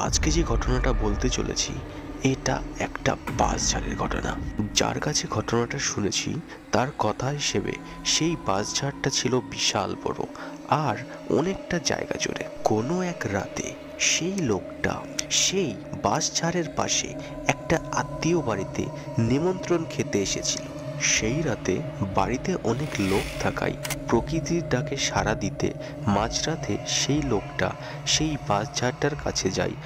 আজকে যে ঘটনাটা বলতে চলেছি এটা একটা বাসঝাড়ের ঘটনা। যার কাছে ঘটনাটা শুনেছি তার কথা হিসেবে সেই বাসঝাড়টা ছিল বিশাল বড় আর অনেকটা জায়গা জুড়ে। কোনো এক রাতে সেই লোকটা সেই বাসঝাড়ের পাশে একটা আত্মীয় বাড়িতে নিমন্ত্রণ খেতে এসেছিল। সেই রাতে বাড়িতে অনেক লোক থাকায় প্রকৃতির ডাকে সাড়া দিতে মাঝরাতে সেই লোকটা সেই বাসঝাড়টার কাছে যায়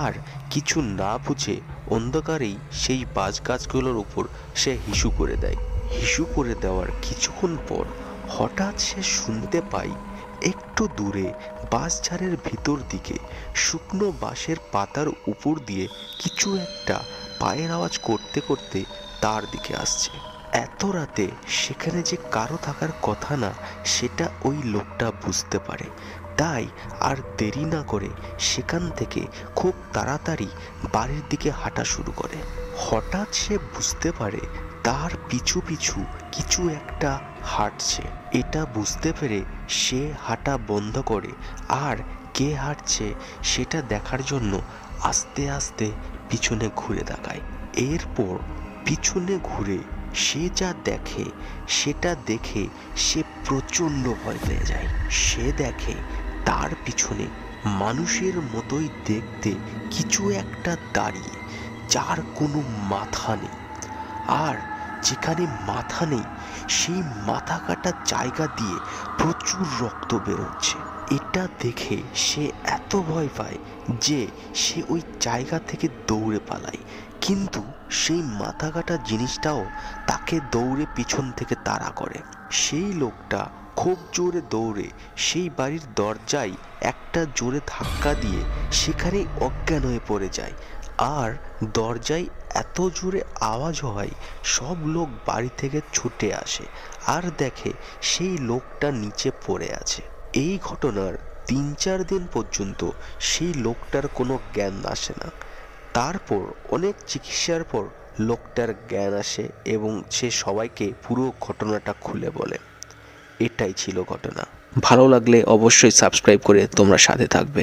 আর কিছু না বুঝে অন্ধকারেই সেই বাঁশ গাছগুলোর উপর সে হিসু করে দেয়। হিসু করে দেওয়ার কিছুক্ষণ পর হঠাৎ সে শুনতে পায় একটু দূরে বাঁশঝাড়ের ভিতর দিকে শুকনো বাঁশের পাতার উপর দিয়ে কিছু একটা পায়ের আওয়াজ করতে করতে তার দিকে আসছে। এত রাতে সেখানে যে কারো থাকার কথা না সেটা ওই লোকটা বুঝতে পারে, তাই আর দেরি না করে সেখান থেকে খুব তাড়াতাড়ি বাড়ির দিকে হাঁটা শুরু করে। হঠাৎ সে বুঝতে পারে তার পিছু পিছু কিছু একটা হাঁটছে। এটা বুঝতে পেরে সে হাঁটা বন্ধ করে আর কে হাঁটছে সেটা দেখার জন্য আস্তে আস্তে পিছনে ঘুরে তাকায়। এরপর পিছনে ঘুরে সে যা দেখে সেটা দেখে সে প্রচণ্ড ভয় পেয়ে যায়। সে দেখে তার পিছনে মানুষের মতোই দেখতে কিছু একটা দাঁড়িয়ে, যার কোনো মাথা নেই। আর যেখানে মাথা নেই সেই মাথা কাটা জায়গা দিয়ে প্রচুর রক্ত বেরোচ্ছে। এটা দেখে সে এত ভয় পায় যে সে ওই জায়গা থেকে দৌড়ে পালায়, কিন্তু সেই মাথা কাটা জিনিসটাও তাকে দৌড়ে পিছন থেকে তাড়া করে। সেই লোকটা খুব জোরে দৌড়ে সেই বাড়ির দরজায় একটা জোরে ধাক্কা দিয়ে সেখানেই অজ্ঞান হয়ে পড়ে যায়। আর দরজায় এত জোরে আওয়াজ হয় সব লোক বাড়ি থেকে ছুটে আসে আর দেখে সেই লোকটা নিচে পড়ে আছে। এই ঘটনার 3-4 দিন পর্যন্ত সেই লোকটার কোনো জ্ঞান আসে না। তারপর অনেক চিকিৎসার পর লোকটার জ্ঞান আসে এবং সে সবাইকে পুরো ঘটনাটা খুলে বলে। এটাই ছিল ঘটনা। ভালো লাগলে অবশ্যই সাবস্ক্রাইব করে তোমরা সাথে থাকবে।